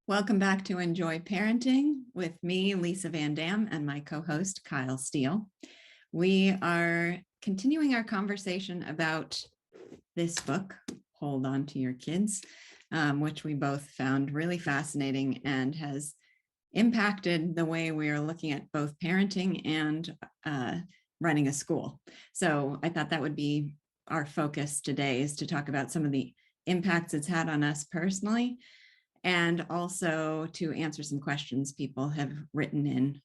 Welcome back to Enjoy Parenting with me, Lisa VanDamme, and my co-host, Kyle Steele. We are continuing our conversation about this book, Hold On to Your Kids, which we both found really fascinating and has impacted the way we are looking at both parenting and running a school. So I thought that would be our focus today, is to talk about some of the impacts it's had on us personally, and also to answer some questions people have written in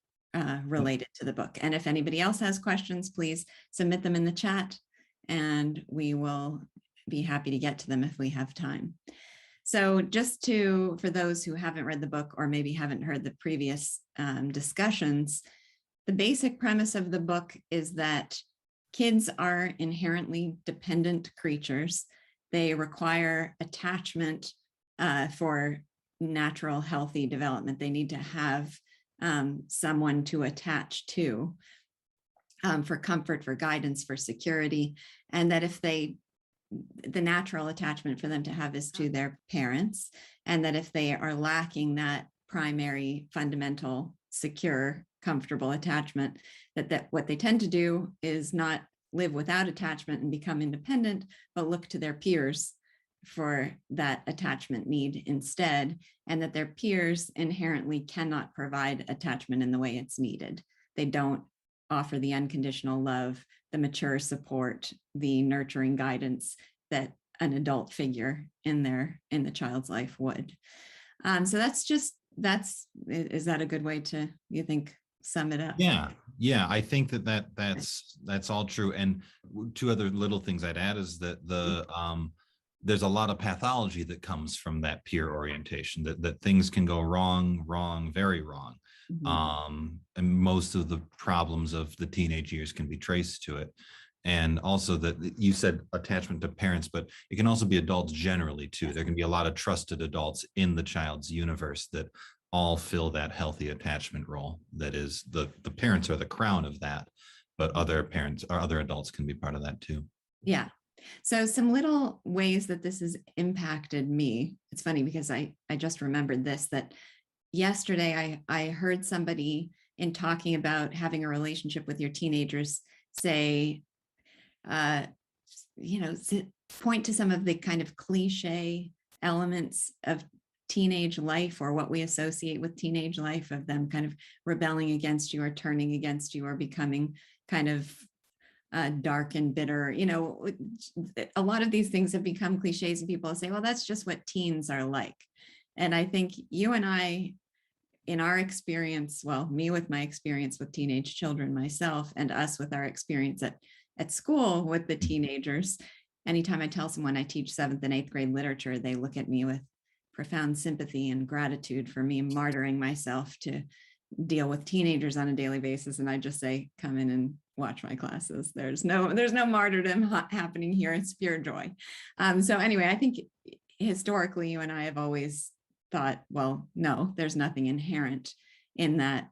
related to the book. And if anybody else has questions, please submit them in the chat and we will be happy to get to them if we have time. So just for those who haven't read the book or maybe haven't heard the previous discussions, the basic premise of the book is that kids are inherently dependent creatures. They require attachment for natural, healthy development. They need to have someone to attach to for comfort, for guidance, for security, and that the natural attachment for them to have is to their parents, and that if they are lacking that primary, fundamental, secure, comfortable attachment, that what they tend to do is not live without attachment and become independent, but look to their peers for that attachment need instead, and that their peers inherently cannot provide attachment in the way it's needed. They don't offer the unconditional love, the mature support, the nurturing guidance that an adult figure in the child's life would. So is that a good way to, you think, sum it up? Yeah, I think that's all true. And two other little things I'd add is that there's a lot of pathology that comes from that peer orientation, that things can go wrong, very wrong. Mm-hmm. And most of the problems of the teenage years can be traced to it. And also that you said attachment to parents, but it can also be adults generally too. There can be a lot of trusted adults in the child's universe that all fill that healthy attachment role. That is, the parents are the crown of that, but other parents or other adults can be part of that too. Yeah. So some little ways that this has impacted me. It's funny because I just remembered this, that yesterday I heard somebody, in talking about having a relationship with your teenagers, say, point to some of the kind of cliche elements of teenage life, or what we associate with teenage life, of them kind of rebelling against you or turning against you or becoming kind of dark and bitter. A lot of these things have become cliches, and people say, well, that's just what teens are like. And I think you and I, in our experience, well, me with my experience with teenage children myself, and us with our experience at school with the teenagers, anytime I tell someone I teach 7th and 8th grade literature, they look at me with profound sympathy and gratitude for me martyring myself to deal with teenagers on a daily basis. And I just say, come in and watch my classes. There's no martyrdom happening here. It's pure joy. So anyway, I think historically, you and I have always thought, well, no, there's nothing inherent in that.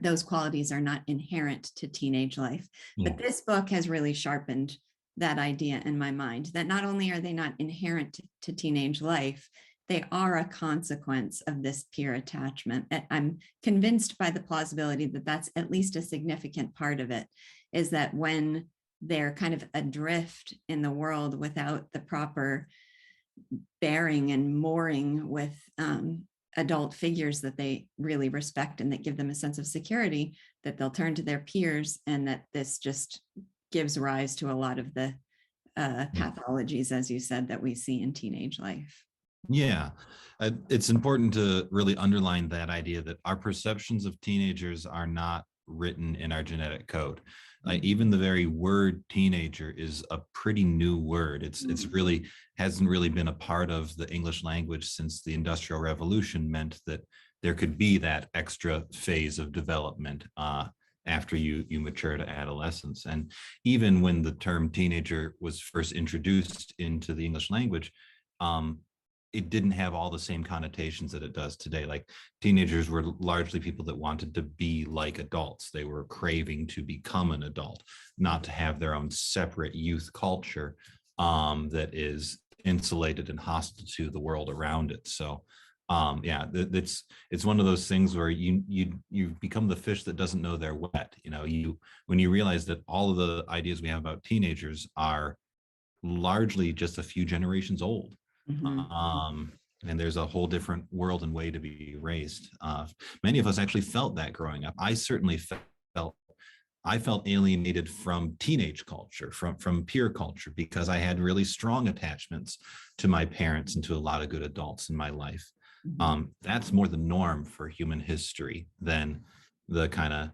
Those qualities are not inherent to teenage life. Yeah. But this book has really sharpened that idea in my mind, that not only are they not inherent to teenage life, they are a consequence of this peer attachment. I'm convinced by the plausibility that that's at least a significant part of it, is that when they're kind of adrift in the world without the proper bearing and mooring with adult figures that they really respect and that give them a sense of security, that they'll turn to their peers, and that this just gives rise to a lot of the pathologies, as you said, that we see in teenage life. Yeah, it's important to really underline that idea that our perceptions of teenagers are not written in our genetic code. Even the very word teenager is a pretty new word. It's really hasn't really been a part of the English language since the Industrial Revolution meant that there could be that extra phase of development after you mature to adolescence. And even when the term teenager was first introduced into the English language, it didn't have all the same connotations that it does today. Like, teenagers were largely people that wanted to be like adults. They were craving to become an adult, not to have their own separate youth culture that is insulated and hostile to the world around it. So yeah, it's one of those things where you become the fish that doesn't know they're wet. When you realize that all of the ideas we have about teenagers are largely just a few generations old. Mhm. And there's a whole different world and way to be raised. Many of us actually felt that growing up. I certainly felt alienated from teenage culture, from peer culture, because I had really strong attachments to my parents and to a lot of good adults in my life. Mhm. That's more the norm for human history than the kind of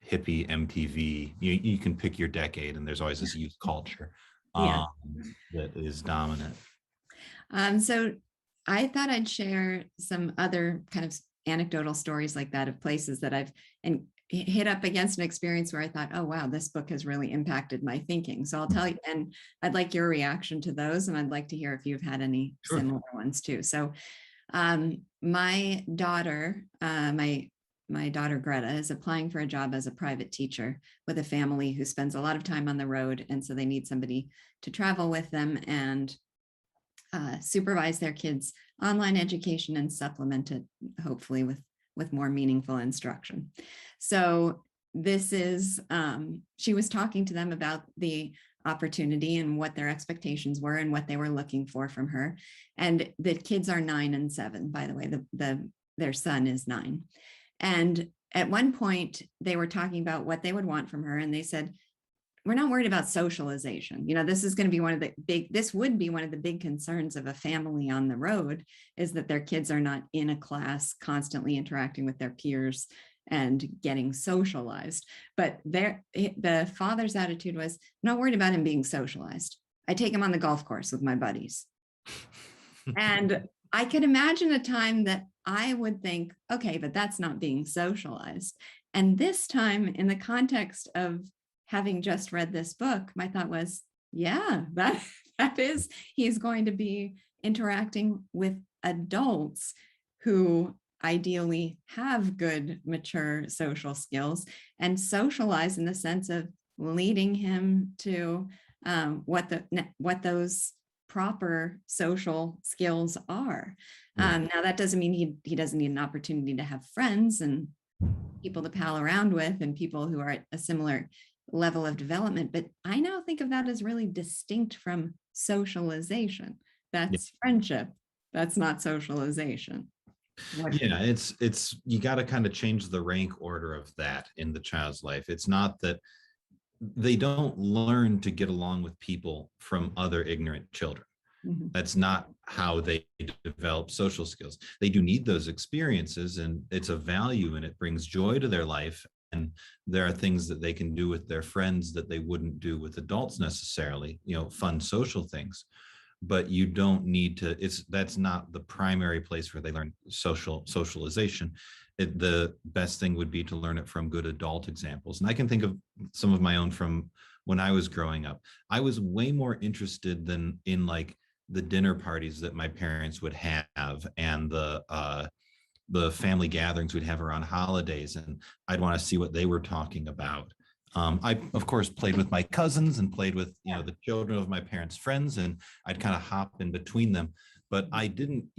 hippie MTV. You can pick your decade, and there's always this youth culture Yeah. that is dominant. So I thought I'd share some other kind of anecdotal stories like that of places that I've and hit up against an experience where I thought, oh, wow, this book has really impacted my thinking. So I'll tell you, and I'd like your reaction to those. And I'd like to hear if you've had any Sure. similar ones too. So my daughter, my daughter Greta is applying for a job as a private teacher with a family who spends a lot of time on the road. And so they need somebody to travel with them and supervise their kids' online education and supplement it, hopefully, with more meaningful instruction. So this is, she was talking to them about the opportunity and what their expectations were and what they were looking for from her. And the kids are 9 and 7, by the way, their son is 9. And at one point they were talking about what they would want from her. And they said, we're not worried about socialization. This is going to be this would be one of the big concerns of a family on the road, is that their kids are not in a class constantly interacting with their peers and getting socialized. But the father's attitude was, not worried about him being socialized. I take him on the golf course with my buddies. And I could imagine a time that I would think, okay, but that's not being socialized. And this time, in the context of having just read this book, my thought was, yeah, that is, he's going to be interacting with adults who ideally have good, mature social skills and socialize in the sense of leading him to what those proper social skills are. Now, that doesn't mean he doesn't need an opportunity to have friends and people to pal around with and people who are at a similar level of development. But I now think of that as really distinct from socialization. That's friendship. That's not socialization. Yeah, it's you got to kind of change the rank order of that in the child's life. It's not that they don't learn to get along with people from other ignorant children. Mhm. That's not how they develop social skills. They do need those experiences, and it's a value, and it brings joy to their life. And there are things that they can do with their friends that they wouldn't do with adults necessarily, fun social things. But you don't need to, that's not the primary place where they learn socialization. The best thing would be to learn it from good adult examples. And I can think of some of my own from when I was growing up. I was way more interested than in like the dinner parties that my parents would have and the family gatherings we'd have around holidays, and I'd want to see what they were talking about. I, of course, played with my cousins and played with, the children of my parents' friends, and I'd kind of hop in between them. But I didn't,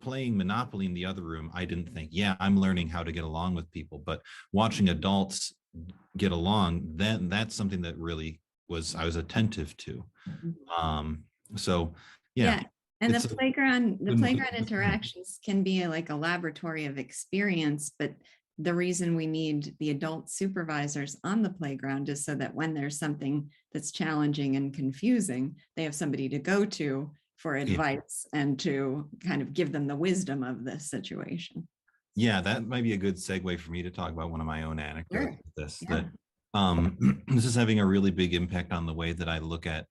playing Monopoly in the other room, I didn't think, yeah, I'm learning how to get along with people. But watching adults get along, then that's something that really I was attentive to. So, yeah. And It's the playground a- interactions can be like a laboratory of experience, but the reason we need the adult supervisors on the playground is so that when there's something that's challenging and confusing, they have somebody to go to for advice and to kind of give them the wisdom of this situation. Yeah, that might be a good segue for me to talk about one of my own anecdotes. Sure. With this, Yeah. that this is having a really big impact on the way that I look at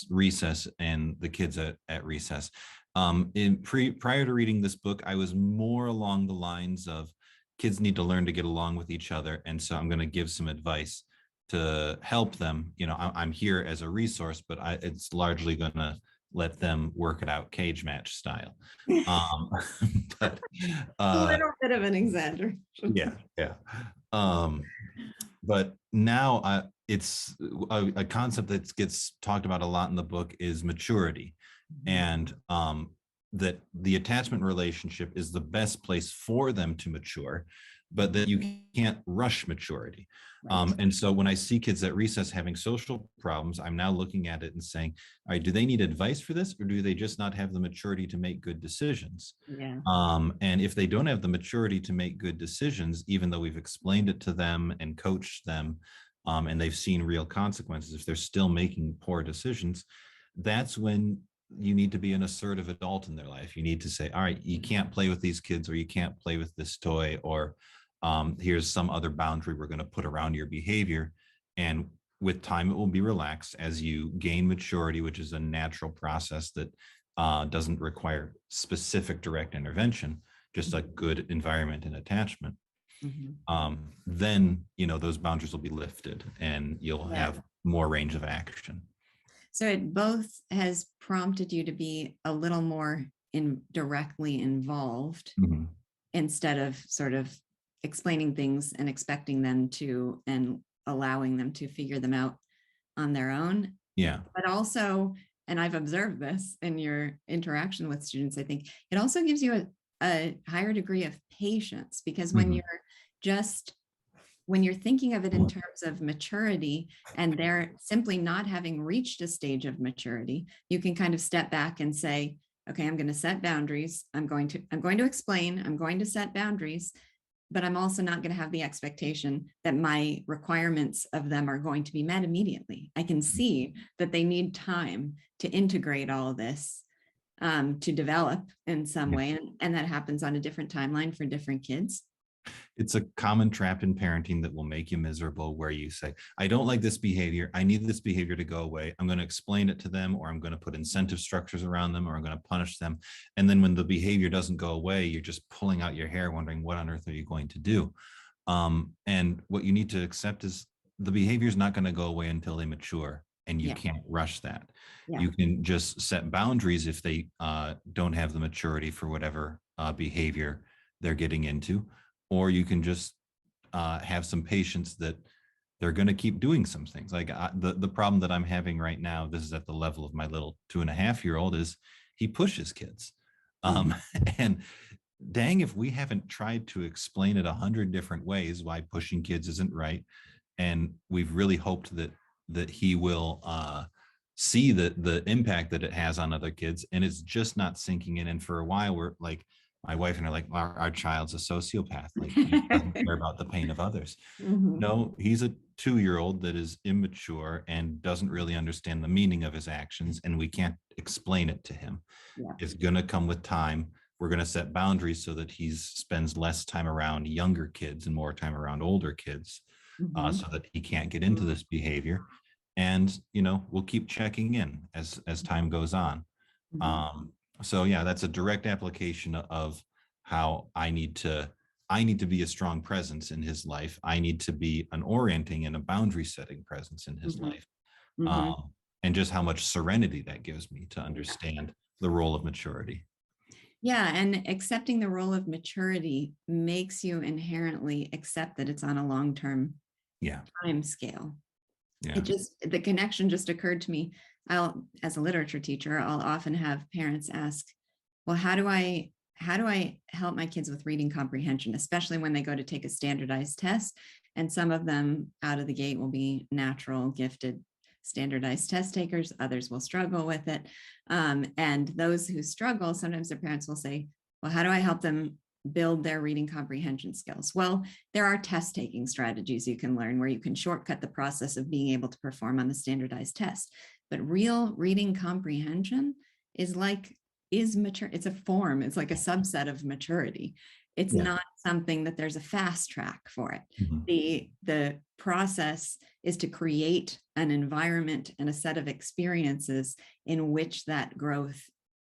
recess and the kids at recess. Prior to reading this book, I was more along the lines of kids need to learn to get along with each other, and so I'm going to give some advice to help them. I'm here as a resource, but it's largely going to let them work it out cage match style. But A little bit of an exaggeration. yeah. But now it's a concept that gets talked about a lot in the book is maturity. and that the attachment relationship is the best place for them to mature, but that you can't rush maturity. Right. And so when I see kids at recess having social problems, I'm now looking at it and saying, all right, do they need advice for this, or do they just not have the maturity to make good decisions? Yeah. And if they don't have the maturity to make good decisions, even though we've explained it to them and coached them, and they've seen real consequences, if they're still making poor decisions, that's when you need to be an assertive adult in their life. You need to say, all right, you can't play with these kids, or you can't play with this toy, or here's some other boundary we're going to put around your behavior. And with time, it will be relaxed as you gain maturity, which is a natural process that doesn't require specific direct intervention, just a good environment and attachment. Then, those boundaries will be lifted and you'll Yeah. have more range of action. So it both has prompted you to be a little more directly involved instead of sort of explaining things and expecting them to and allowing them to figure them out on their own. Yeah. But also, and I've observed this in your interaction with students, I think it also gives you a higher degree of patience, because when you're thinking of it in terms of maturity and they're simply not having reached a stage of maturity, you can kind of step back and say, okay, I'm going to set boundaries. I'm going to explain, I'm going to set boundaries, but I'm also not going to have the expectation that my requirements of them are going to be met immediately. I can see that they need time to integrate all of this, to develop in some way. And that happens on a different timeline for different kids. It's a common trap in parenting that will make you miserable, where you say, I don't like this behavior. I need this behavior to go away. I'm going to explain it to them, or I'm going to put incentive structures around them, or I'm going to punish them. And then when the behavior doesn't go away, you're just pulling out your hair, wondering what on earth are you going to do? And what you need to accept is the behavior is not going to go away until they mature, and you can't rush that. You can just set boundaries if they don't have the maturity for whatever behavior they're getting into. Or you can just have some patience that they're going to keep doing some things. Like the problem that I'm having right now, this is at the level of my little 2.5-year-old, is he pushes kids. And dang, if we haven't tried to explain it 100 different ways why pushing kids isn't right, and we've really hoped that he will see the impact that it has on other kids, and it's just not sinking in. And for a while, we're like, my wife and I are like, our child's a sociopath. Like, he doesn't care about the pain of others. No, he's a 2-year-old that is immature and doesn't really understand the meaning of his actions, and we can't explain it to him. It's going to come with time. We're going to set boundaries so that he spends less time around younger kids and more time around older kids, so that he can't get into this behavior. And, we'll keep checking in as time goes on. So yeah, that's a direct application of how I need to be a strong presence in his life. I need to be an orienting and a boundary setting presence in his life. And just how much serenity that gives me to understand the role of maturity. Yeah. And accepting the role of maturity makes you inherently accept that it's on a long-term time scale. Yeah. The connection just occurred to me. As a literature teacher, I'll often have parents ask, well, how do I help my kids with reading comprehension, especially when they go to take a standardized test? And some of them out of the gate will be natural, gifted, standardized test takers. Others will struggle with it. And those who struggle, sometimes their parents will say, well, how do I help them build their reading comprehension skills? Well, there are test taking strategies you can learn where you can shortcut the process of being able to perform on the standardized test. But real reading comprehension is mature. It's a form. It's like a subset of maturity. It's not something that there's a fast track for it. The process is to create an environment and a set of experiences in which that growth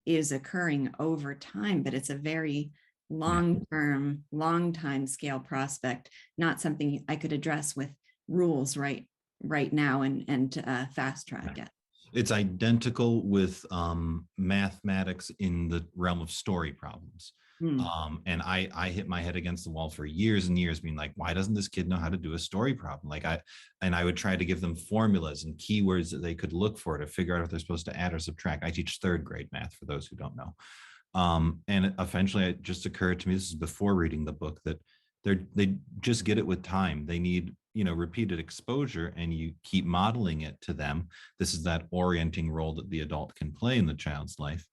is occurring over time, but it's a very long-term, long time scale prospect, not something I could address with rules right now and fast track it. It's identical with mathematics in the realm of story problems. Mm. And I hit my head against the wall for years and years, being like, why doesn't this kid know how to do a story problem? I would try to give them formulas and keywords that they could look for to figure out if they're supposed to add or subtract. I teach third grade math for those who don't know. And eventually it just occurred to me, this is before reading the book, that they just get it with time. They need, repeated exposure, and you keep modeling it to them. This is that orienting role that the adult can play in the child's life.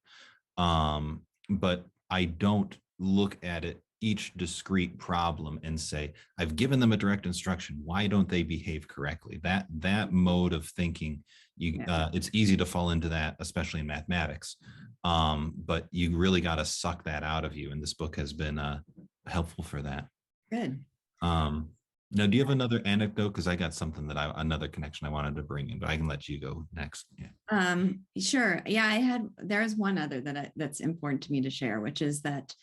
But I don't look at it each discrete problem and say, I've given them a direct instruction, why don't they behave correctly? That mode of thinking, it's easy to fall into that, especially in mathematics. But you really got to suck that out of you, and this book has been helpful for that. Good. Now, do you have another anecdote? Because I got something another connection I wanted to bring in, but I can let you go next. Yeah. Sure. Yeah, there's one other that's important to me to share, which is that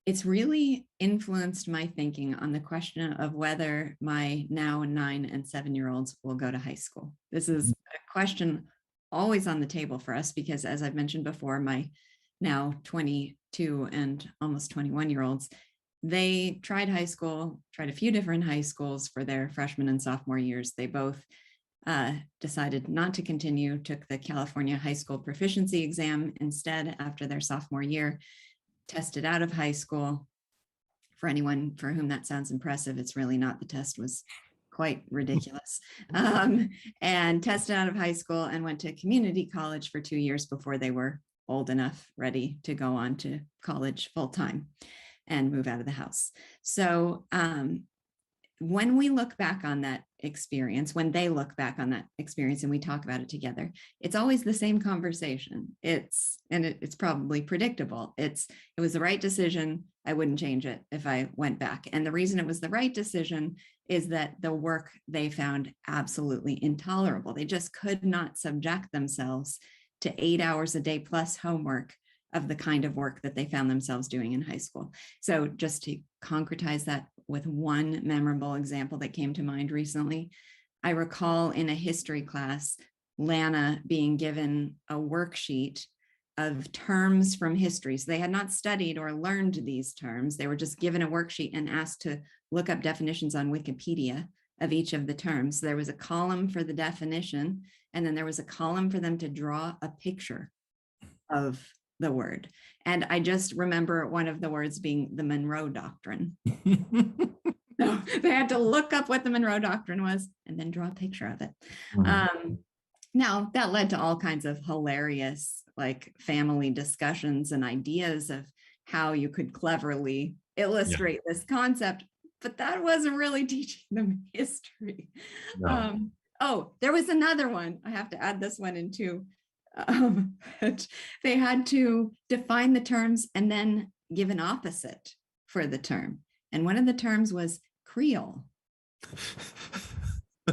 it's really influenced my thinking on the question of whether my now 9 and 7-year-olds will go to high school. This is a question always on the table for us, because as I've mentioned before, my now 22 and almost 21-year-olds, they tried a few different high schools for their freshman and sophomore years. They both decided not to continue, took the California High School Proficiency Exam instead after their sophomore year, tested out of high school. For anyone for whom that sounds impressive, it's really not. The test was quite ridiculous. And tested out of high school and went to community college for 2 years before they were old enough, ready to go on to college full time and move out of the house. So when we look back on that experience, when they look back on that experience and we talk about it together, it's always the same conversation. It's probably predictable. It was the right decision. I wouldn't change it if I went back. And the reason it was the right decision is that the work they found absolutely intolerable. They just could not subject themselves to 8 hours a day plus homework of the kind of work that they found themselves doing in high school. So just to concretize that with one memorable example that came to mind recently, I recall in a history class, Lana being given a worksheet of terms from history. So they had not studied or learned these terms. They were just given a worksheet and asked to look up definitions on Wikipedia of each of the terms. There was a column for the definition, and then there was a column for them to draw a picture of the word. And I just remember one of the words being the Monroe Doctrine. So they had to look up what the Monroe Doctrine was and then draw a picture of it. Now that led to all kinds of hilarious, like, family discussions and ideas of how you could cleverly illustrate this concept, but that wasn't really teaching them history. No. There was another one. I have to add this one in too. They had to define the terms and then give an opposite for the term. And one of the terms was Creole.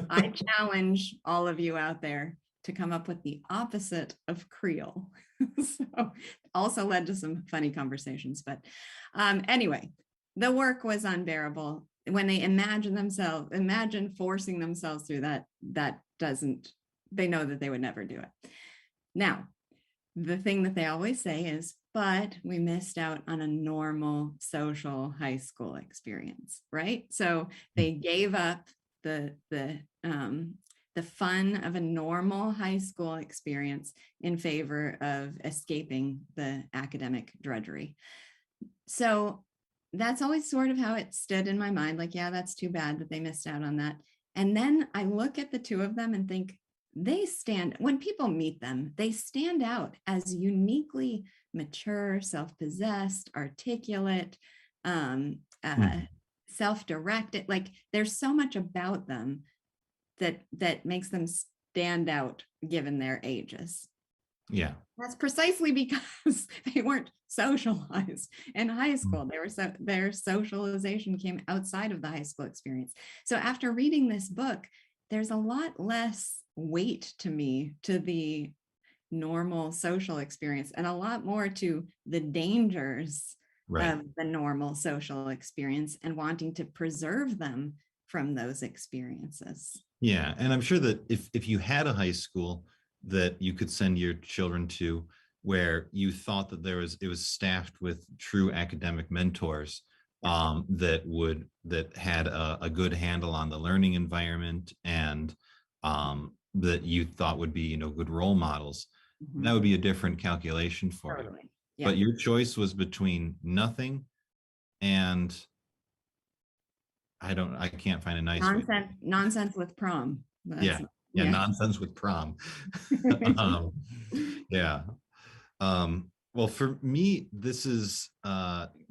I challenge all of you out there to come up with the opposite of Creole. So also led to some funny conversations. But anyway, the work was unbearable. When they imagine forcing themselves through that they know that they would never do it. Now, the thing that they always say is, but we missed out on a normal social high school experience, right? So they gave up the fun of a normal high school experience in favor of escaping the academic drudgery. So that's always sort of how it stood in my mind. Like, yeah, that's too bad that they missed out on that. And then I look at the two of them and think, when people meet them, they stand out as uniquely mature, self-possessed, articulate, self-directed. Like, there's so much about them that makes them stand out given their ages. Yeah. That's precisely because they weren't socialized in high school. Their socialization came outside of the high school experience. So after reading this book, there's a lot less weight to me to the normal social experience and a lot more to the dangers of the normal social experience and wanting to preserve them from those experiences. Yeah. And I'm sure that if you had a high school that you could send your children to, where you thought that it was staffed with true academic mentors that had a good handle on the learning environment, and that you thought would be, good role models. That would be a different calculation for you. Totally. Yeah. But your choice was between nothing and I can't find a nice way. Nonsense with prom. Yeah. Yeah. Nonsense with prom. um, yeah. Well, for me, this is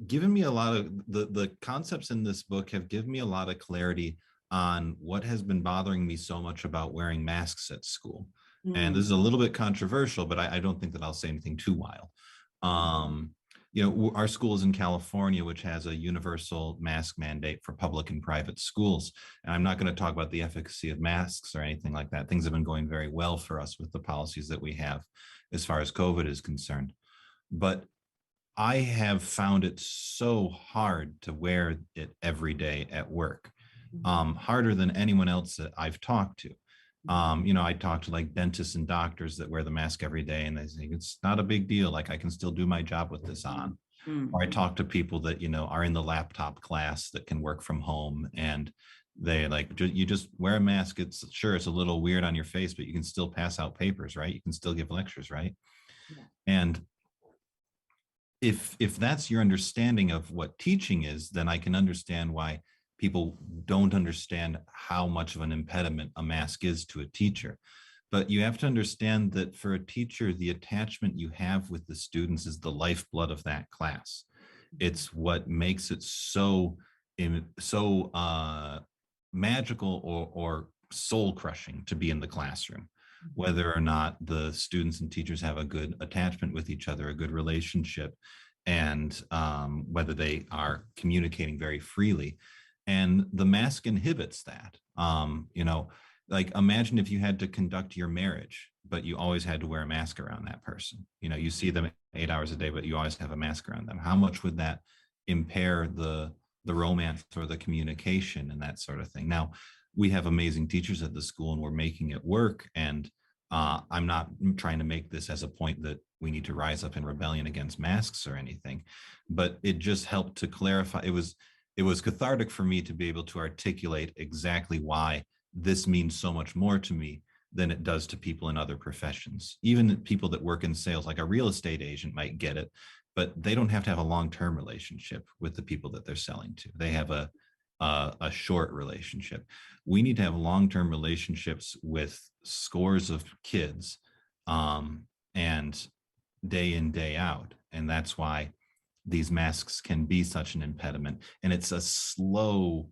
given me a lot of the concepts in this book have given me a lot of clarity on what has been bothering me so much about wearing masks at school. And this is a little bit controversial, but I don't think that I'll say anything too wild. Our school is in California, which has a universal mask mandate for public and private schools. And I'm not going to talk about the efficacy of masks or anything like that. Things have been going very well for us with the policies that we have as far as COVID is concerned. But I have found it so hard to wear it every day at work, harder than anyone else that I've talked to. I talk to like dentists and doctors that wear the mask every day, and they say it's not a big deal. Like I can still do my job with this on. Or I talk to people that, are in the laptop class that can work from home, and they like, you just wear a mask. It's a little weird on your face, but you can still pass out papers, right? You can still give lectures, right? Yeah. And if that's your understanding of what teaching is, then I can understand why people don't understand how much of an impediment a mask is to a teacher. But you have to understand that for a teacher, the attachment you have with the students is the lifeblood of that class. It's what makes it so magical or soul crushing to be in the classroom, whether or not the students and teachers have a good attachment with each other, a good relationship, and whether they are communicating very freely. And the mask inhibits that. Like imagine if you had to conduct your marriage, but you always had to wear a mask around that person. You see them 8 hours a day, but you always have a mask around them. How much would that impair the romance or the communication and that sort of thing? Now, we have amazing teachers at the school and we're making it work. And I'm not trying to make this as a point that we need to rise up in rebellion against masks or anything, but it just helped to clarify. It was cathartic for me to be able to articulate exactly why this means so much more to me than it does to people in other professions. Even people that work in sales, like a real estate agent might get it, but they don't have to have a long-term relationship with the people that they're selling to. They have a short relationship. We need to have long-term relationships with scores of kids, and day in, day out. And that's why these masks can be such an impediment. And it's a slow,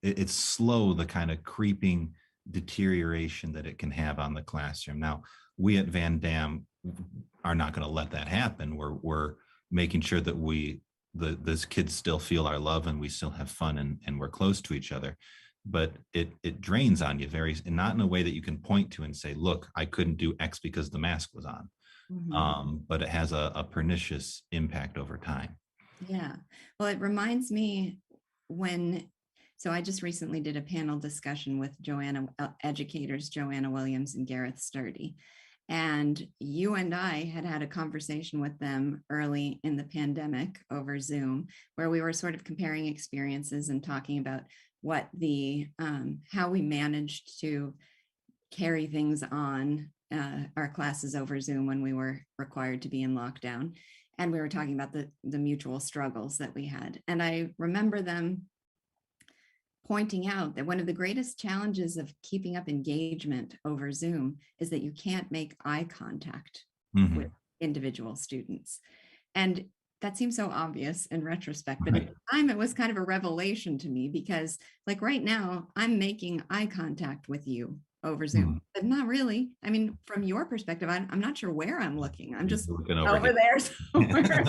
it's slow, the kind of creeping deterioration that it can have on the classroom. Now, we at VanDamme are not going to let that happen. We're making sure that those kids still feel our love and we still have fun and we're close to each other. But it drains on you and not in a way that you can point to and say, look, I couldn't do X because the mask was on. But it has a pernicious impact over time. Yeah. Well, it reminds me so I just recently did a panel discussion with educators Joanna Williams and Gareth Sturdy. And you and I had a conversation with them early in the pandemic over Zoom, where we were sort of comparing experiences and talking about what how we managed to carry things on our classes over Zoom when we were required to be in lockdown. And we were talking about the mutual struggles that we had. And I remember them pointing out that one of the greatest challenges of keeping up engagement over Zoom is that you can't make eye contact with individual students. And that seems so obvious in retrospect, but at the time it was kind of a revelation to me, because like right now, I'm making eye contact with you over Zoom, but not really. I mean, from your perspective, I'm not sure where I'm looking. I'm just looking over there somewhere.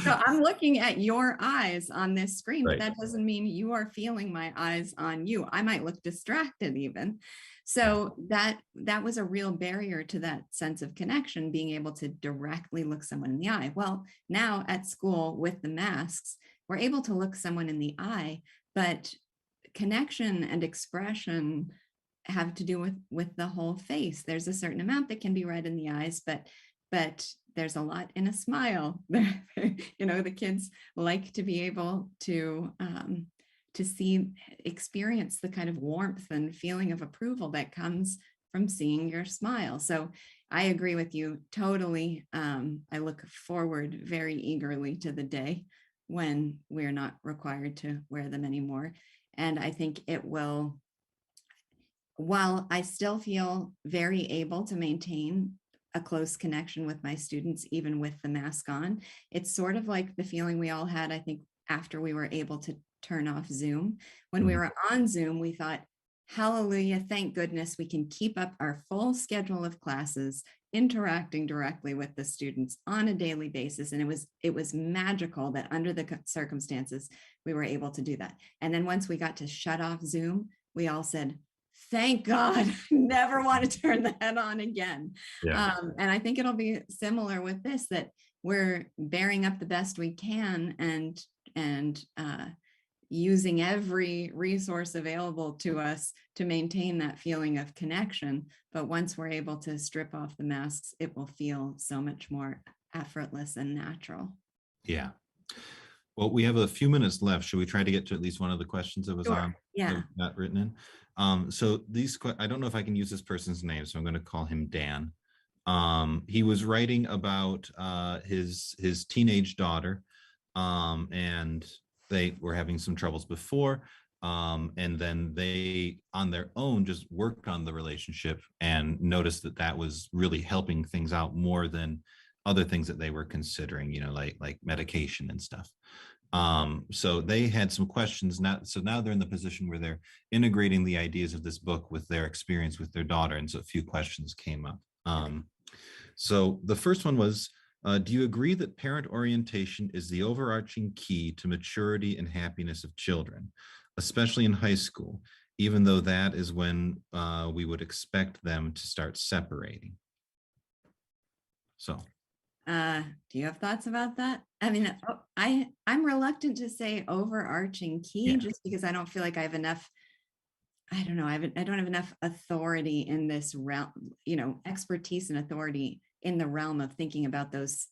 So I'm looking at your eyes on this screen, but that doesn't mean you are feeling my eyes on you. I might look distracted even. So that was a real barrier to that sense of connection, being able to directly look someone in the eye. Well, now at school with the masks, we're able to look someone in the eye, but connection and expression have to do with the whole face. There's a certain amount that can be read in the eyes, but but there's a lot in a smile. The kids like to be able to experience the kind of warmth and feeling of approval that comes from seeing your smile. So I agree with you totally. I look forward very eagerly to the day when we're not required to wear them anymore. And I think it will, while I still feel very able to maintain a close connection with my students, even with the mask on, it's sort of like the feeling we all had, I think, after we were able to turn off Zoom. When we were on Zoom, we thought, hallelujah, thank goodness we can keep up our full schedule of classes, interacting directly with the students on a daily basis. And it was magical that under the circumstances, we were able to do that. And then once we got to shut off Zoom, we all said, thank God, never want to turn that on again. Yeah. And I think it'll be similar with this, that we're bearing up the best we can and using every resource available to us to maintain that feeling of connection. But once we're able to strip off the masks, it will feel so much more effortless and natural. Yeah. Well, we have a few minutes left. Should we try to get to at least one of the questions that was on? Yeah. That got written in. So I don't know if I can use this person's name, so I'm going to call him Dan. He was writing about his teenage daughter, and they were having some troubles before, and then they on their own just worked on the relationship and noticed that was really helping things out more than other things that they were considering, like medication and stuff. So they had some questions. Now they're in the position where they're integrating the ideas of this book with their experience with their daughter, and so a few questions came up. So the first one was, do you agree that parent orientation is the overarching key to maturity and happiness of children, especially in high school, even though that is when we would expect them to start separating? So. Do you have thoughts about that? I mean, I'm reluctant to say overarching key, just because I don't feel like I have enough. I don't know. I don't have enough authority in this realm, expertise and authority in the realm of thinking about those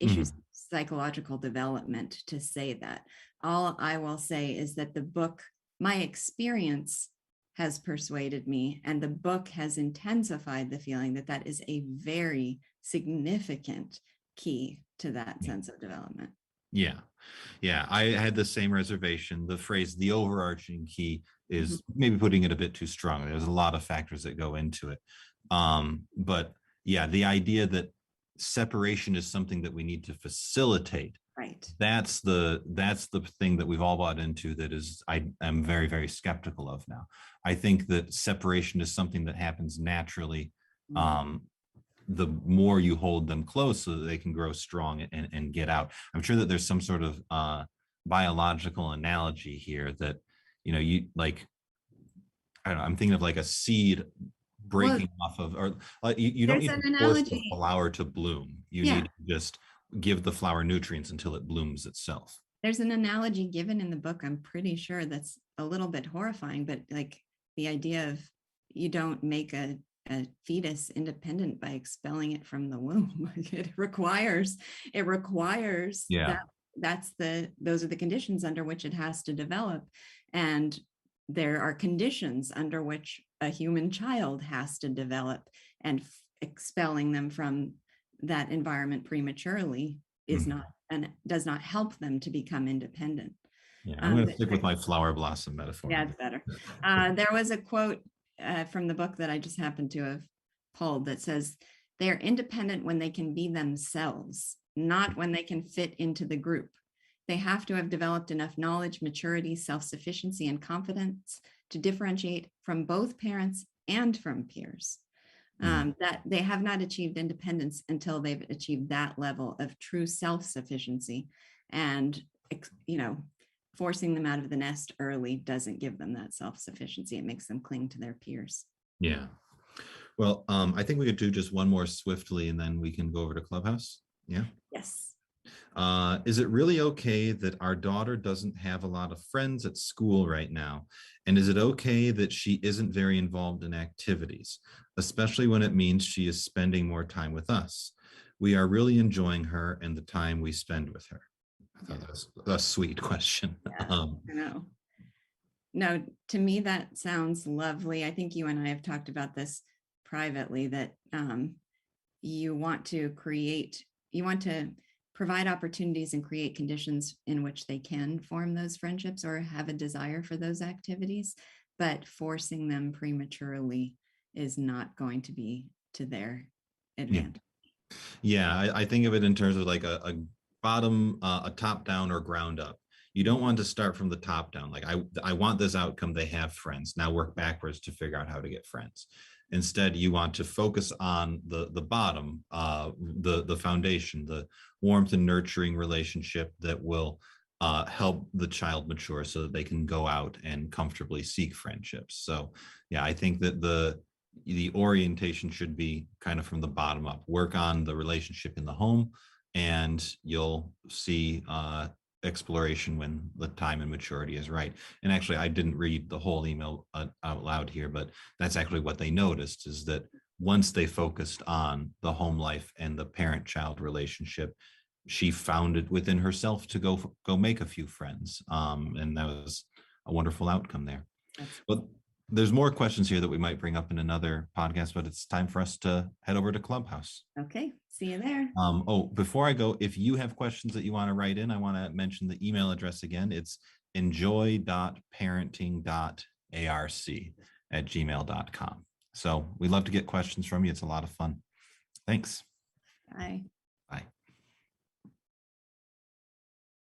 issues, of psychological development, to say that. All I will say is that the book, my experience has persuaded me, and the book has intensified the feeling that is a very significant key to that sense of development. Yeah, I had the same reservation. The phrase "the overarching key" is maybe putting it a bit too strongly. There's a lot of factors that go into it, but yeah, the idea that separation is something that we need to facilitate, right? That's the thing that we've all bought into. That is, I am very, very skeptical of now. I think that separation is something that happens naturally. The more you hold them close so that they can grow strong and get out. I'm sure that there's some sort of biological analogy here that, you like, I don't know, I'm thinking of like a seed breaking off of, or you don't need to force the flower to bloom. You need to just give the flower nutrients until it blooms itself. There's an analogy given in the book, I'm pretty sure, that's a little bit horrifying, but like the idea of you don't make a fetus independent by expelling it from the womb. It requires that those are the conditions under which it has to develop. And there are conditions under which a human child has to develop, and expelling them from that environment prematurely is not, and does not help them to become independent. Yeah, I'm going to stick with my flower blossom metaphor. Yeah, it's better. There was a quote from the book that I just happened to have pulled that says, "They're independent when they can be themselves, not when they can fit into the group. They have to have developed enough knowledge, maturity, self-sufficiency, and confidence to differentiate from both parents and from peers. That they have not achieved independence until they've achieved that level of true self-sufficiency, and forcing them out of the nest early doesn't give them that self-sufficiency. It makes them cling to their peers." Yeah. Well, I think we could do just one more swiftly, and then we can go over to Clubhouse. Yeah. Yes. Is it really okay that our daughter doesn't have a lot of friends at school right now? And is it okay that she isn't very involved in activities, especially when it means she is spending more time with us? we are really enjoying her and the time we spend with her. I thought that was a sweet question. Yeah, I know. No, to me, that sounds lovely. I think you and I have talked about this privately, that you want to provide opportunities and create conditions in which they can form those friendships or have a desire for those activities, but forcing them prematurely is not going to be to their advantage. Yeah, I think of it in terms of like a bottom, a top down or ground up. You don't want to start from the top down. Like I want this outcome. They have friends. Now work backwards to figure out how to get friends. Instead, you want to focus on the bottom, the foundation, the warmth and nurturing relationship that will help the child mature so that they can go out and comfortably seek friendships. So yeah, I think that the orientation should be kind of from the bottom up. Work on the relationship in the home, and you'll see exploration when the time and maturity is right. And actually, I didn't read the whole email out loud here, but that's actually what they noticed, is that once they focused on the home life and the parent-child relationship, she found it within herself to go make a few friends, and that was a wonderful outcome there. But there's more questions here that we might bring up in another podcast, but it's time for us to head over to Clubhouse. Okay, see you there. Oh, before I go, if you have questions that you want to write in, I want to mention the email address again. It's enjoy.parenting.arc@gmail.com. So we love to get questions from you. It's a lot of fun. Thanks. Bye. Bye.